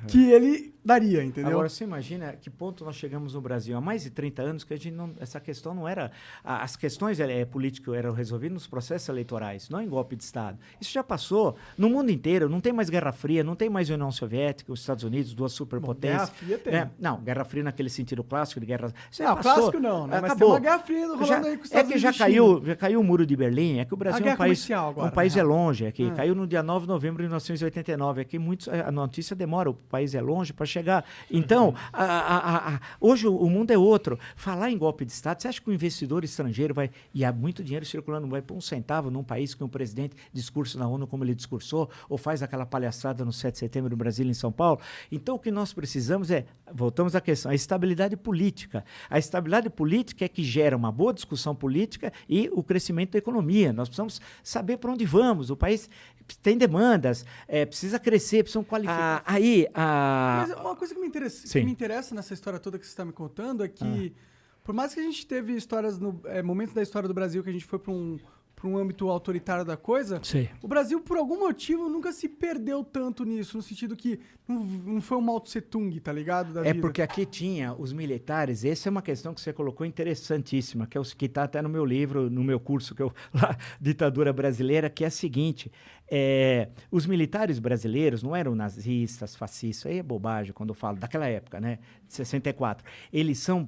que ele daria, entendeu? Agora, você imagina que ponto nós chegamos no Brasil há mais de 30 anos que essa questão não era... As questões políticas eram resolvidas nos processos eleitorais, não em golpe de Estado. Isso já passou no mundo inteiro, não tem mais Guerra Fria, não tem mais União Soviética, os Estados Unidos, duas superpotências. Guerra Fria tem. Não, Guerra Fria naquele sentido clássico de guerra... Clássico não, né? Mas acabou. tem uma Guerra Fria rolando aí com os Estados Unidos. Já caiu o Muro de Berlim, que o Brasil é um país... Agora, um país longe, caiu no dia 9 de novembro de 1989, a notícia demora, o país é longe para chegar. Então, hoje o mundo é outro. Falar em golpe de Estado, você acha que o investidor estrangeiro vai... E há muito dinheiro circulando, vai pôr um centavo num país que um presidente discursa na ONU como ele discursou, ou faz aquela palhaçada no 7 de setembro no Brasil, em São Paulo? Então, o que nós precisamos voltamos à questão, a estabilidade política. A estabilidade política é que gera uma boa discussão política e o crescimento da economia. Nós precisamos saber para onde vamos. O país tem demandas, precisa crescer, precisam qualificar. Mas uma coisa que me interessa nessa história toda que você está me contando é que, por mais que a gente teve histórias, momentos da história do Brasil que a gente foi para um âmbito autoritário da coisa, o Brasil, por algum motivo, nunca se perdeu tanto nisso, no sentido que não foi um Mao Tse Tung, tá ligado? Da vida. Porque aqui tinha os militares, essa é uma questão que você colocou interessantíssima, que está até no meu livro, no meu curso, Ditadura Brasileira, que é a seguinte... os militares brasileiros não eram nazistas, fascistas, aí é bobagem quando eu falo daquela época, né, de 64. Eles são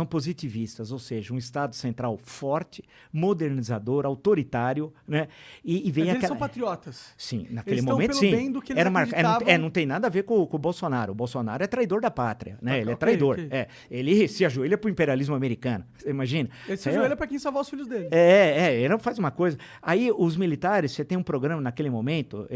positivistas, ou seja, um Estado central forte, modernizador, autoritário, né? Mas eles são patriotas. Sim, naquele eles momento, pelo sim. Bem do que eles acreditavam. Não tem nada a ver com o Bolsonaro. O Bolsonaro é traidor da pátria, né? Ele é traidor. Okay. Ele se ajoelha para o imperialismo americano. Você imagina? Ele se ajoelha para quem salvar os filhos dele. Ele não faz uma coisa. Aí, os militares, você tem um programa naquele momento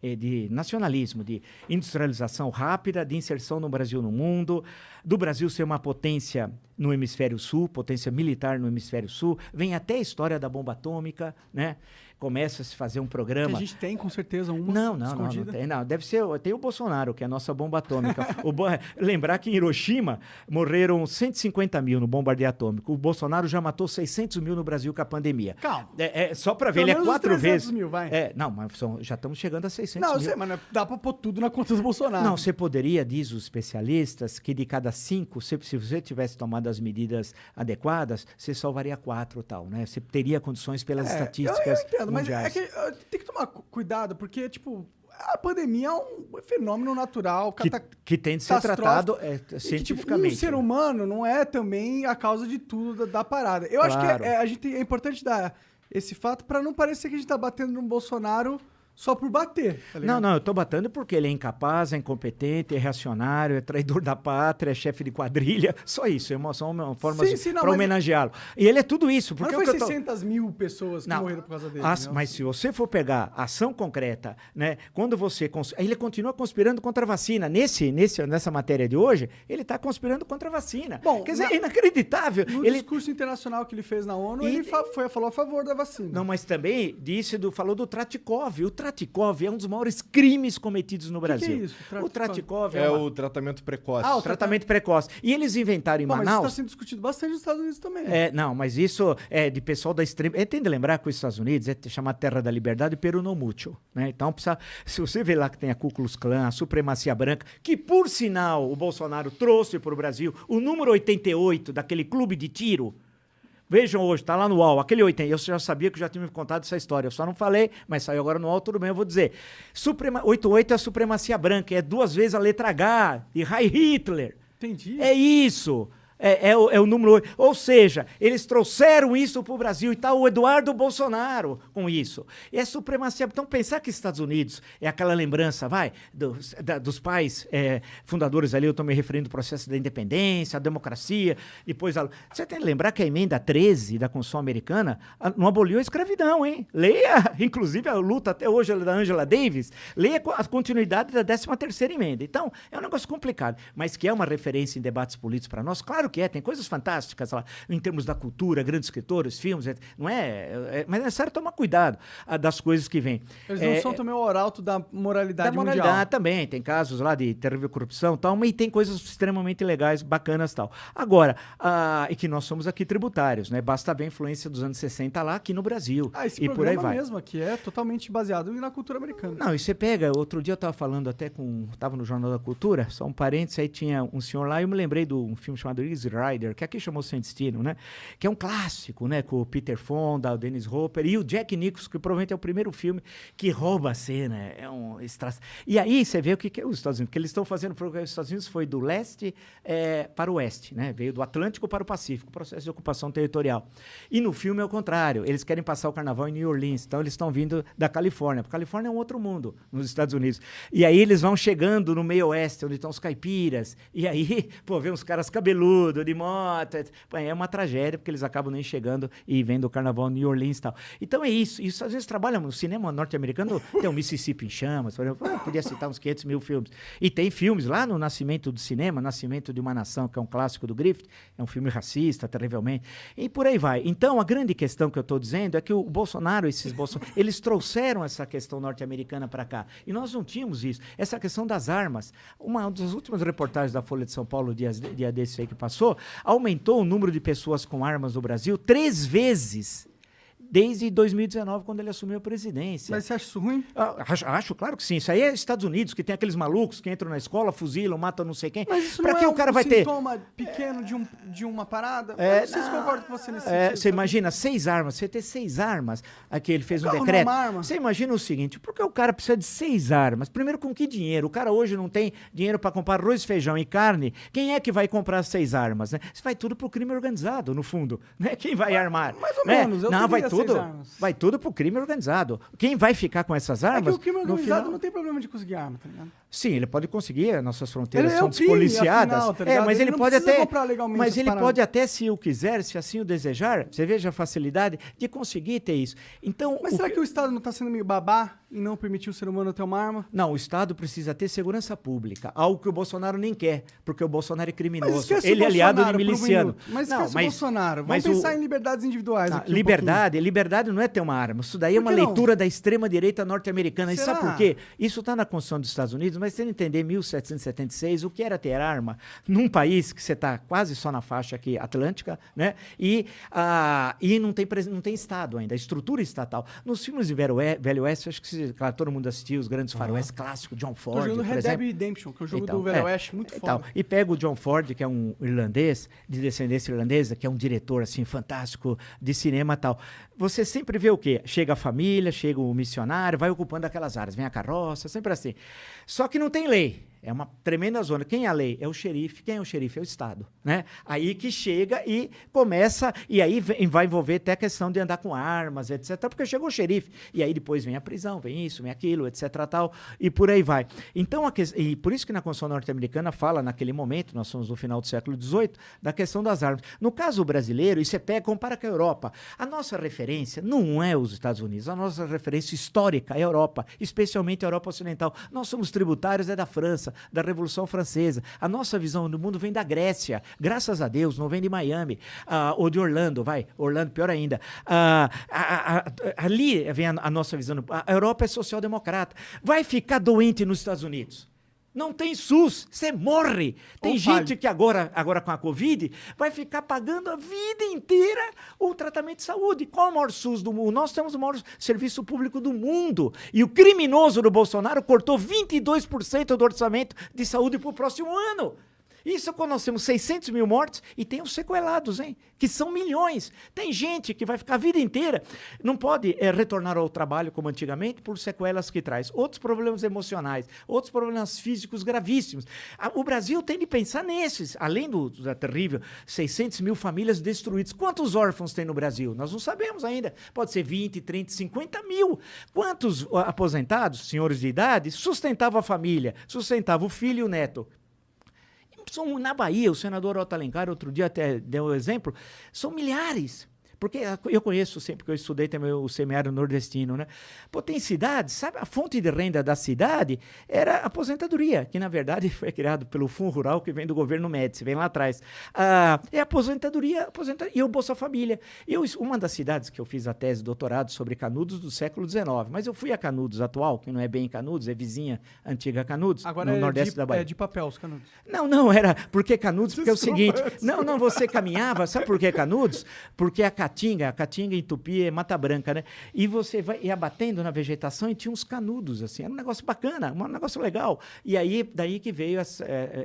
de nacionalismo, de industrialização rápida, de inserção no Brasil no mundo, do Brasil ser uma potência no hemisfério sul, potência militar no hemisfério sul, vem até a história da bomba atômica, né? Começa a se fazer um programa... Que a gente tem, com certeza, uma escondida. Não tem. Deve ser... Tem o Bolsonaro, que é a nossa bomba atômica. Lembrar que em Hiroshima morreram 150 mil no bombardeio atômico. O Bolsonaro já matou 600 mil no Brasil com a pandemia. Calma. Só para ver, ele é 4 vezes... mil, vai. Não, mas já estamos chegando a 600 mil. Não, eu sei, mas dá para pôr tudo na conta do Bolsonaro. Não, você poderia, diz os especialistas, que de cada 5, se você tivesse tomado as medidas adequadas, você salvaria 4 tal, né? Você teria condições pelas estatísticas... Eu entendo, mas é que tem que tomar cuidado, porque, tipo, a pandemia é um fenômeno natural, que tem de ser tratado cientificamente. Que, um ser humano não é também a causa de tudo da parada. Eu acho que é importante dar esse fato para não parecer que a gente tá batendo no Bolsonaro só por bater, tá ligado? Não, eu tô batendo porque ele é incapaz, é incompetente, é reacionário, é traidor da pátria, é chefe de quadrilha, só isso, é uma forma para homenageá-lo. E ele é tudo isso. Porque mas foi 600 mil pessoas que morreram por causa dele. Mas se você for pegar ação concreta, né, quando você... Ele continua conspirando contra a vacina. Nessa matéria de hoje, ele está conspirando contra a vacina. Bom, quer dizer, é inacreditável. No discurso internacional que ele fez na ONU, ele falou a favor da vacina. Não, mas também falou do Tratikov. O Tratikov é um dos maiores crimes cometidos no Brasil. Que é isso? O Tratikov é o tratamento precoce. O tratamento precoce. E eles inventaram em Manaus... Mas isso está sendo discutido bastante nos Estados Unidos também. Não, mas isso é de pessoal da extrema... Tem de lembrar que os Estados Unidos é chamar Terra da Liberdade peronomútil, né? Então, se você vê lá que tem a Ku Klux Klan, a supremacia branca, que, por sinal, o Bolsonaro trouxe para o Brasil o número 88 daquele clube de tiro... Vejam hoje, tá lá no UOL, aquele 80, eu já sabia que já tinha me contado essa história, eu só não falei, mas saiu agora no UOL, tudo bem, eu vou dizer. 88 é a supremacia branca, é 2 vezes a letra H, de Heil Hitler. Entendi. É isso. É o número 8. Ou seja, eles trouxeram isso para o Brasil e está o Eduardo Bolsonaro com isso. E é supremacia. Então, pensar que Estados Unidos é aquela lembrança, dos pais fundadores ali, eu estou me referindo ao processo da independência, a democracia, depois... Você tem que lembrar que a emenda 13 da Constituição americana não aboliu a escravidão, hein? Leia, inclusive, a luta até hoje da Angela Davis, leia a continuidade da 13ª emenda. Então, é um negócio complicado, mas que é uma referência em debates políticos para nós, claro que tem coisas fantásticas lá, em termos da cultura, grandes escritores, filmes, não mas é necessário tomar cuidado das coisas que vêm. Eles não são também o arauto da moralidade mundial. Da moralidade também, tem casos lá de terrível corrupção e tal, mas tem coisas extremamente legais, bacanas e tal. Agora, e que nós somos aqui tributários, né? Basta ver a influência dos anos 60 lá aqui no Brasil. Esse por aí vai. mesmo aqui é totalmente baseado na cultura americana. Não, e você pega, outro dia eu estava falando até estava no Jornal da Cultura, só um parênteses, aí tinha um senhor lá, eu me lembrei de um filme chamado Easy Rider, que aqui chamou Sem Destino, né? Que é um clássico, né? Com o Peter Fonda, o Dennis Hopper e o Jack Nicholson, que provavelmente é o primeiro filme que rouba a cena. E aí você vê o que é os Estados Unidos, porque eles estão fazendo, porque os Estados Unidos foi do leste para o oeste, né? Veio do Atlântico para o Pacífico, processo de ocupação territorial. E no filme é o contrário, eles querem passar o carnaval em New Orleans, então eles estão vindo da Califórnia, porque a Califórnia é um outro mundo nos Estados Unidos. E aí eles vão chegando no meio oeste, onde estão os caipiras, e aí, vê uns caras cabeludos, de moto, é uma tragédia, porque eles acabam nem chegando e vendo o carnaval em New Orleans e tal. Então é isso, e às vezes trabalham no cinema norte-americano, tem o Mississippi em Chamas, por exemplo, podia citar uns 500 mil filmes. E tem filmes lá no Nascimento do Cinema, Nascimento de uma Nação, que é um clássico do Griffith, é um filme racista, terrivelmente, e por aí vai. Então, a grande questão que eu estou dizendo é que o Bolsonaro, eles trouxeram essa questão norte-americana para cá, e nós não tínhamos isso. Essa questão das armas, uma das últimas reportagens da Folha de São Paulo, dia desse aí que passou, aumentou o número de pessoas com armas no Brasil 3 vezes. Desde 2019, quando ele assumiu a presidência. Mas você acha isso ruim? Acho, claro que sim. Isso aí é Estados Unidos, que tem aqueles malucos que entram na escola, fuzilam, matam não sei quem. Mas isso pra não que é o cara vai sintoma pequeno de uma parada? Eu não sei se concordo com você nesse sentido. Você imagina 6 armas, você ter 6 armas, aqui ele fez um decreto. Não é uma arma. Você imagina o seguinte, por que o cara precisa de 6 armas? Primeiro, com que dinheiro? O cara hoje não tem dinheiro para comprar arroz, feijão e carne. Quem é que vai comprar 6 armas? Né? Isso vai tudo pro crime organizado, no fundo. Né? Quem vai armar? Mais ou menos. Não, vai tudo. Vai tudo pro crime organizado. Quem vai ficar com essas armas... É que o crime organizado não tem problema de conseguir arma, tá ligado? Sim, ele pode conseguir, nossas fronteiras são crime, despoliciadas. Afinal, tá mas ele pode até... Mas ele paradas. pode até, se o quiser, se assim o desejar, você veja a facilidade de conseguir ter isso. Então, mas será que o Estado não está sendo meio babá e não permitir o ser humano ter uma arma? Não, o Estado precisa ter segurança pública, algo que o Bolsonaro nem quer, porque o Bolsonaro é criminoso. Ele é aliado de miliciano. Mas esquece o Bolsonaro. Vamos pensar em liberdades individuais aqui. Liberdade não é ter uma arma. Isso daí é uma leitura da extrema-direita norte-americana. E sabe por quê? Isso está na Constituição dos Estados Unidos, mas você não entender 1776, o que era ter arma num país que você está quase só na faixa aqui atlântica, né? E não tem Estado ainda, a estrutura estatal. Nos filmes de Velho Oeste, acho que claro, todo mundo assistiu os grandes faroeste clássicos, John Ford, por exemplo. Red Dead Redemption, que é o jogo do Velho Oeste, muito foda. E pega o John Ford, que é um irlandês, de descendência irlandesa, que é um diretor, assim, fantástico de cinema e tal. Você sempre vê o quê? Chega a família, chega o missionário, vai ocupando aquelas áreas, vem a carroça, sempre assim. Só que não tem lei. É uma tremenda zona. Quem é a lei? É o xerife. Quem é o xerife? É o Estado. Né? Aí que chega e começa, e aí vai envolver até a questão de andar com armas, etc. Porque chegou o xerife. E aí depois vem a prisão, vem isso, vem aquilo, etc. Tal, e por aí vai. Então, e por isso que na Constituição norte-americana fala, naquele momento, nós somos no final do século XVIII, da questão das armas. No caso brasileiro, e você compara com a Europa. A nossa referência não é os Estados Unidos. A nossa referência histórica é a Europa, especialmente a Europa Ocidental. Nós somos tributários da França, da Revolução Francesa. A nossa visão do mundo vem da Grécia, graças a Deus, não vem de Miami, ou de Orlando, Orlando pior ainda. Ali vem a nossa visão. A Europa é social-democrata. Vai ficar doente nos Estados Unidos. Não tem SUS, você morre. Tem gente que agora com a Covid vai ficar pagando a vida inteira o tratamento de saúde. Qual é o maior SUS do mundo? Nós temos o maior serviço público do mundo. E o criminoso do Bolsonaro cortou 22% do orçamento de saúde para o próximo ano. Isso quando nós temos 600 mil mortes e tem os sequelados, hein? Que são milhões. Tem gente que vai ficar a vida inteira, não pode retornar ao trabalho como antigamente por sequelas que traz. Outros problemas emocionais, outros problemas físicos gravíssimos. O Brasil tem de pensar nesses, além da terrível 600 mil famílias destruídas. Quantos órfãos tem no Brasil? Nós não sabemos ainda. Pode ser 20, 30, 50 mil. Quantos aposentados, senhores de idade, sustentavam a família, sustentavam o filho e o neto? Na Bahia, o senador Otto Alencar, outro dia até deu um exemplo, são milhares. Porque eu conheço sempre, porque eu estudei também o semiárido nordestino, né? Pô, tem cidades, sabe? A fonte de renda da cidade era a aposentadoria, que na verdade foi criado pelo Fundo Rural, que vem do governo Médici, vem lá atrás. É a aposentadoria e o Bolsa Família. Uma das cidades que eu fiz a tese de doutorado sobre Canudos do século XIX, mas eu fui a Canudos atual, que não é bem Canudos, é vizinha antiga Canudos, agora no nordeste da Bahia. É de papel os Canudos. Não, era porque Canudos, porque é o seguinte, não, você caminhava, sabe por que Canudos? Porque a Caatinga em Tupi é Mata Branca, né? E você ia batendo na vegetação e tinha uns canudos, assim. Era um negócio bacana, um negócio legal. E aí, daí que veio,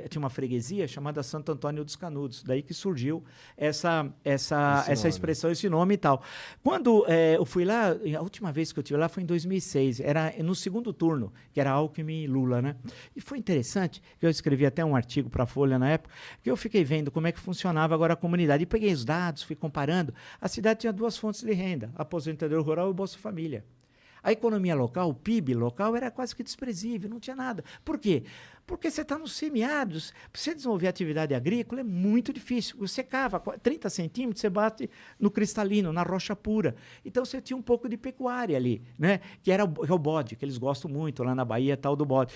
tinha uma freguesia chamada Santo Antônio dos Canudos. Daí que surgiu essa expressão, esse nome e tal. Quando eu fui lá, a última vez que eu estive lá foi em 2006. Era no segundo turno, que era Alckmin e Lula, né? E foi interessante, que eu escrevi até um artigo para a Folha na época, que eu fiquei vendo como é que funcionava agora a comunidade. E peguei os dados, fui comparando. A cidade tinha duas fontes de renda, aposentadoria rural e o Bolsa Família. A economia local, o PIB local, era quase que desprezível, não tinha nada. Por quê? Porque você está nos semiáridos, para você desenvolver atividade agrícola é muito difícil. Você cava 30 centímetros, você bate no cristalino, na rocha pura. Então você tinha um pouco de pecuária ali, né? Que era o bode, que eles gostam muito lá na Bahia, tal do bode.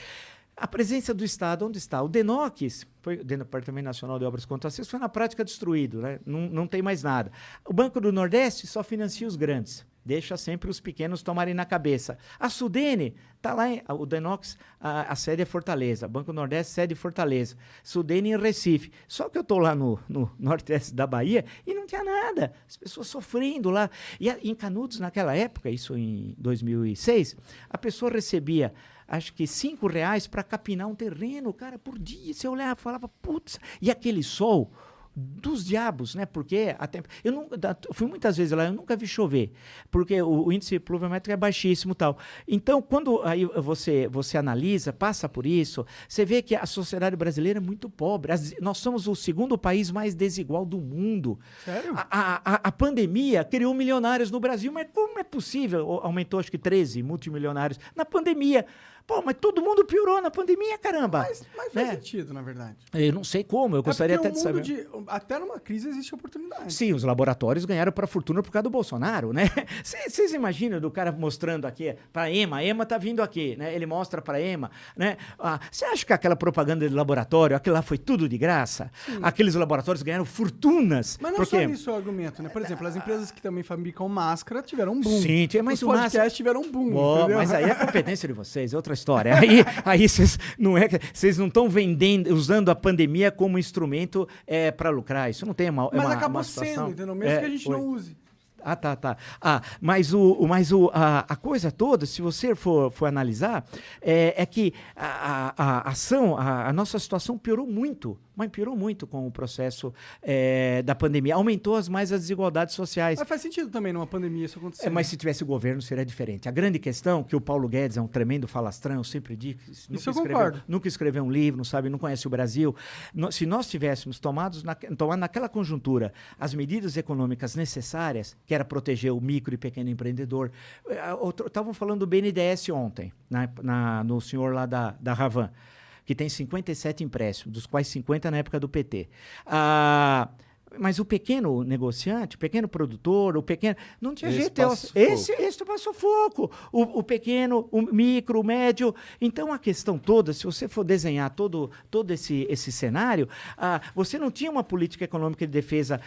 A presença do Estado, onde está? O DENOX, foi, o Departamento Nacional de Obras e Contratos, foi na prática destruído, né? Não tem mais nada. O Banco do Nordeste só financia os grandes, deixa sempre os pequenos tomarem na cabeça. A Sudene, está lá, o DENOX, a sede é Fortaleza, Banco do Nordeste, sede Fortaleza, Sudene em Recife. Só que eu estou lá no nordeste da Bahia e não tinha nada, as pessoas sofrendo lá. E em Canudos, naquela época, isso em 2006, a pessoa recebia acho que R$5 para capinar um terreno, cara, por dia. Você olhava e falava, putz, e aquele sol dos diabos, né? Porque eu fui muitas vezes lá, eu nunca vi chover, porque o índice pluviométrico é baixíssimo e tal. Então, quando aí você analisa, passa por isso, você vê que a sociedade brasileira é muito pobre. Nós somos o segundo país mais desigual do mundo. Sério? A pandemia criou milionários no Brasil, mas como é possível? Aumentou, acho que 13 multimilionários na pandemia. Pô, mas todo mundo piorou na pandemia, caramba. Mas faz sentido, na verdade. Eu não sei como, eu gostaria até de saber. Até numa crise existe oportunidade. Sim, os laboratórios ganharam para a fortuna por causa do Bolsonaro, né? Vocês imaginam do cara mostrando aqui para a EMA tá vindo aqui, né? Ele mostra para a EMA, né? Você acha que aquela propaganda de laboratório, aquilo lá foi tudo de graça? Sim. Aqueles laboratórios ganharam fortunas. Mas não só isso é o argumento, né? Por exemplo, as empresas que também fabricam máscara tiveram um boom. Sim, mas os podcasts tiveram um boom, entendeu? Mas aí é competência de vocês, é outra história. Aí vocês não estão usando a pandemia como instrumento para lucrar. Isso não tem mas acabou sendo, entendeu? Mesmo que a gente não use. Tá. Mas a coisa toda, se você for analisar, é que a nossa situação piorou muito. Mas piorou muito com o processo da pandemia. Aumentou as desigualdades sociais. Mas faz sentido também numa pandemia isso acontecer. Mas se tivesse o governo, seria diferente. A grande questão, que o Paulo Guedes é um tremendo falastrão, eu sempre digo. Isso eu concordo. Nunca escreveu um livro, não conhece o Brasil. Se nós tivéssemos tomado naquela conjuntura as medidas econômicas necessárias, que era proteger o micro e pequeno empreendedor. Estavam falando do BNDES ontem, no senhor lá da Ravan, que tem 57 empréstimos, dos quais 50 na época do PT. Mas o pequeno negociante, o pequeno produtor, não tinha jeito. Esse passou foco. O pequeno, o micro, o médio. Então, a questão toda, se você for desenhar todo esse cenário, você não tinha uma política econômica de defesa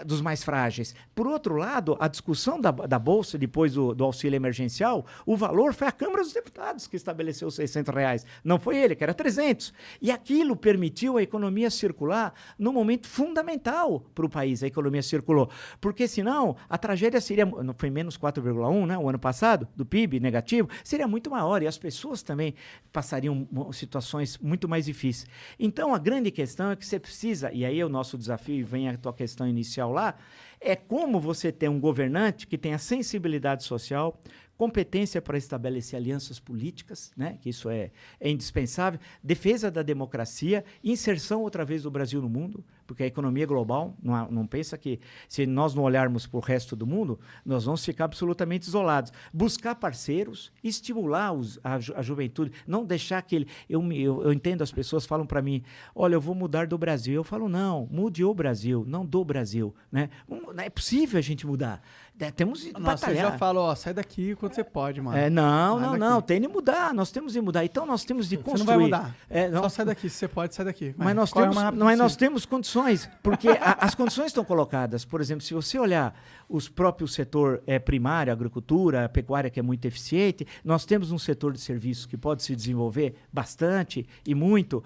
dos mais frágeis. Por outro lado, a discussão da Bolsa, depois do auxílio emergencial, o valor foi a Câmara dos Deputados que estabeleceu os R$600. Não foi ele, que era 300. E aquilo permitiu a economia circular no momento fundamental fundamental para o país, a economia circulou. Porque senão, a tragédia seria, não foi menos 4,1, né, o ano passado, do PIB negativo, seria muito maior e as pessoas também passariam situações muito mais difíceis. Então, a grande questão é que você precisa, e aí é o nosso desafio, e vem a tua questão inicial lá, é como você ter um governante que tenha sensibilidade social, competência para estabelecer alianças políticas, né, que isso é indispensável, defesa da democracia, inserção outra vez do Brasil no mundo, porque a economia global, não pensa que se nós não olharmos para o resto do mundo, nós vamos ficar absolutamente isolados. Buscar parceiros, estimular a juventude, não deixar que ele... Eu entendo, as pessoas falam para mim, olha, eu vou mudar do Brasil. Eu falo, não, mude o Brasil, não do Brasil. Né? Não é possível a gente mudar. Temos que batalhar. Você já fala, ó, sai daqui quando você pode, mano. Não, tem de mudar, nós temos de mudar. Então nós temos de construir. Você não vai mudar. Só sai daqui, se você pode, sai daqui. Mas nós temos condições, porque as condições estão colocadas. Por exemplo, se você olhar os próprios setor primário, agricultura, a pecuária, que é muito eficiente, nós temos um setor de serviços que pode se desenvolver bastante e muito.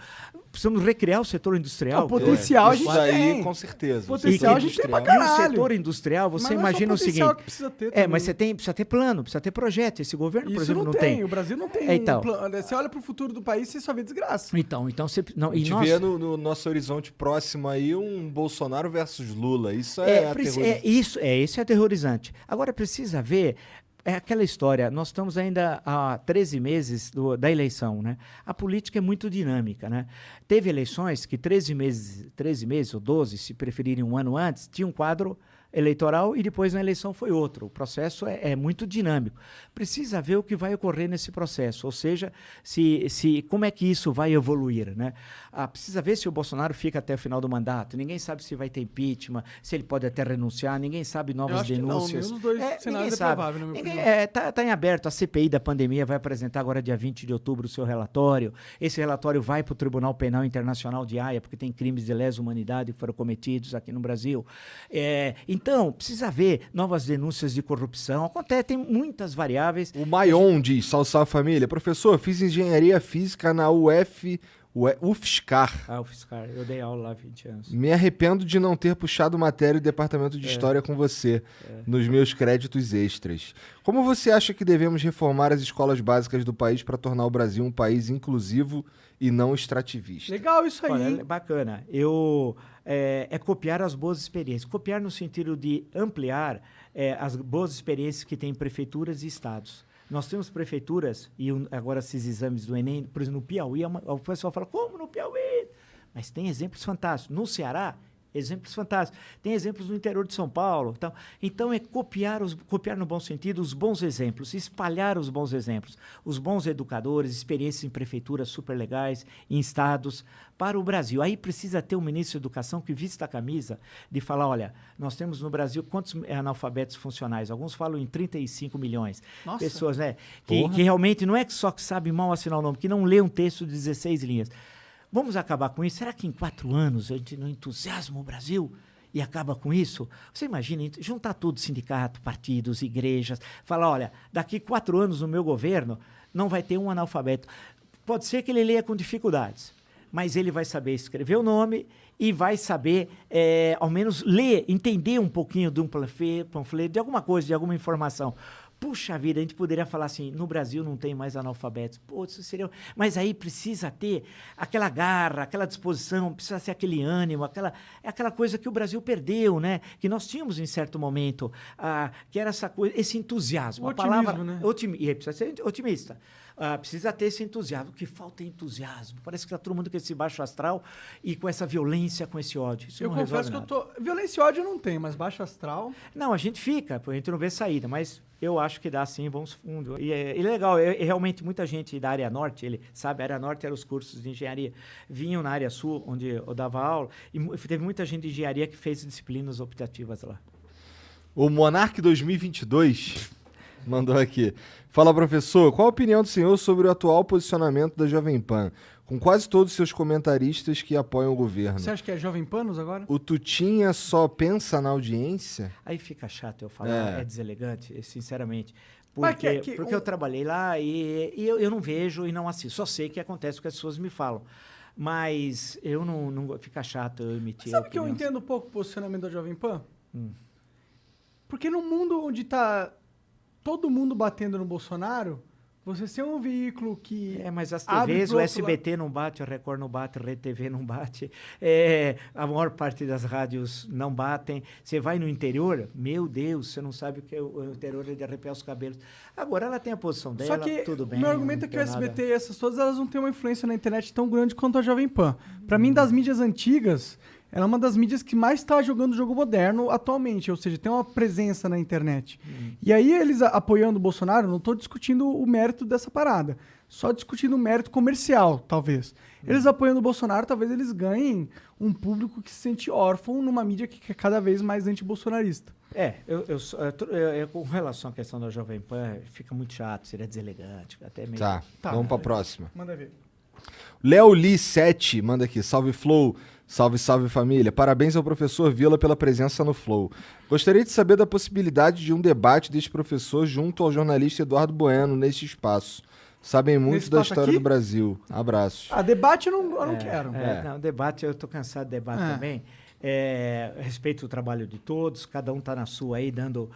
Precisamos recriar o setor industrial. O potencial a gente tem. Com certeza. Potencial a gente tem pra caralho. E o setor industrial, você imagina o seguinte... Que precisa ter mas você precisa ter plano, precisa ter projeto. Esse governo, isso por exemplo, não tem. tem. O Brasil não tem então, plano. Você olha pro futuro do país e só vê desgraça. Então você... Não, a gente vê no nosso horizonte próximo aí um Bolsonaro versus Lula. Isso aterrorizante. Isso é aterrorizante. Agora, precisa ver... É aquela história, nós estamos ainda há 13 meses da eleição, né? A política é muito dinâmica, né? Teve eleições que 13 meses ou 12, se preferirem um ano antes, tinha um quadro eleitoral e depois na eleição foi outro. O processo é muito dinâmico. Precisa ver o que vai ocorrer nesse processo, ou seja, como é que isso vai evoluir, né? Precisa ver se o Bolsonaro fica até o final do mandato. Ninguém sabe se vai ter impeachment, se ele pode até renunciar, ninguém sabe novas denúncias. Não, nenhum dos dois cenários é provável, na minha opinião. Tá em aberto. A CPI da pandemia vai apresentar agora, dia 20 de outubro, o seu relatório. Esse relatório vai para o Tribunal Penal Internacional de Haia, porque tem crimes de lesa humanidade que foram cometidos aqui no Brasil. Então, precisa ver novas denúncias de corrupção. Acontece, tem muitas variáveis. O Maion diz, salve família. Professor, fiz engenharia física na UFSCar. UFSCar, eu dei aula lá há 20 anos. Me arrependo de não ter puxado matéria do departamento de história com você nos meus créditos extras. Como você acha que devemos reformar as escolas básicas do país para tornar o Brasil um país inclusivo e não extrativista? Legal isso aí. Olha, bacana. É copiar as boas experiências. Copiar no sentido de ampliar as boas experiências que tem prefeituras e estados. Nós temos prefeituras, e agora esses exames do Enem, por exemplo, no Piauí, o pessoal fala, como no Piauí? Mas tem exemplos fantásticos. No Ceará, exemplos fantásticos. Tem exemplos no interior de São Paulo. Então é copiar no bom sentido os bons exemplos, espalhar os bons exemplos, os bons educadores, experiências em prefeituras super legais, em estados, para o Brasil. Aí precisa ter um ministro da Educação que vista a camisa de falar, olha, nós temos no Brasil quantos analfabetos funcionais? Alguns falam em 35 milhões. Nossa. Pessoas, né, que realmente não é só que sabem mal assinar o nome, que não lê um texto de 16 linhas. Vamos acabar com isso? Será que em 4 anos a gente não entusiasma o Brasil e acaba com isso? Você imagina, juntar tudo, sindicato, partidos, igrejas, falar, olha, daqui 4 anos no meu governo não vai ter um analfabeto. Pode ser que ele leia com dificuldades, mas ele vai saber escrever o nome e vai saber, ao menos, ler, entender um pouquinho de um panfleto, de alguma coisa, de alguma informação. Puxa vida, a gente poderia falar assim, no Brasil não tem mais analfabetos. Pô, isso seria... Mas aí precisa ter aquela garra, aquela disposição, precisa ser aquele ânimo, aquela coisa que o Brasil perdeu, né? Que nós tínhamos em certo momento, que era essa coisa, esse entusiasmo. O otimismo, né? E precisa ser otimista. Precisa ter esse entusiasmo. O que falta é entusiasmo. Parece que está todo mundo com esse baixo astral e com essa violência, com esse ódio. Isso eu não confesso resolve que nada. Violência e ódio não tem, mas baixo astral... Não, a gente fica, a gente não vê saída, mas eu acho que dá sim, vamos fundo. E é legal, realmente muita gente da área norte, a área norte eram os cursos de engenharia, vinham na área sul, onde eu dava aula, e teve muita gente de engenharia que fez disciplinas optativas lá. O Monark 2022 mandou aqui. Fala, professor, qual a opinião do senhor sobre o atual posicionamento da Jovem Pan, com quase todos os seus comentaristas que apoiam o governo? Você acha que é Jovem Panos agora? O Tutinha só pensa na audiência? Aí fica chato eu falar, é deselegante, sinceramente. Porque eu trabalhei lá e eu não vejo e não assisto. Só sei que acontece o que as pessoas me falam. Mas eu não fica chato eu emitir. Sabe que eu entendo um pouco o posicionamento da Jovem Pan? Porque no mundo onde tá todo mundo batendo no Bolsonaro, você ser um veículo que. Mas as abre TVs, pro o outro SBT não bate, a Record não bate, a Rede TV não bate, a maior parte das rádios não batem. Você vai no interior, meu Deus, você não sabe o que é o interior é de arrepiar os cabelos. Agora ela tem a posição dela, Só que tudo bem. o meu argumento é que o não tem SBT nada. e essas todas, elas não têm uma influência na internet tão grande quanto a Jovem Pan. Pra mim, das mídias antigas, ela é uma das mídias que mais está jogando jogo moderno atualmente, ou seja, tem uma presença na internet. E aí eles apoiando o Bolsonaro, não estou discutindo o mérito dessa parada, só discutindo o mérito comercial, talvez. Eles apoiando o Bolsonaro, talvez eles ganhem um público que se sente órfão numa mídia que é cada vez mais anti-bolsonarista. Com relação à questão da Jovem Pan, fica muito chato, seria deselegante, até meio... Tá, vamos pra próxima. Manda ver. Léo Lee 7 manda aqui, salve Flow, salve família, parabéns ao professor Vila pela presença no Flow. Gostaria de saber da possibilidade de um debate deste professor junto ao jornalista Eduardo Bueno neste espaço. Sabem muito Nesse da espaço história aqui? do Brasil. Abraços. Debate eu não quero. Não, debate, eu estou cansado de debate também. Respeito o trabalho de todos, cada um está na sua aí, dando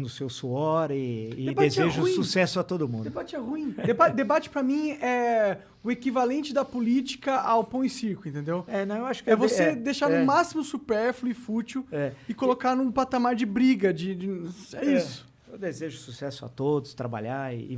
o seu suor e Debate é desejo ruim. sucesso a todo mundo. Debate é ruim. Debate pra mim é o equivalente da política ao pão e circo, entendeu? Eu acho que É você deixar no máximo supérfluo e fútil e colocar num patamar de briga, é isso. Eu desejo sucesso a todos, trabalhar e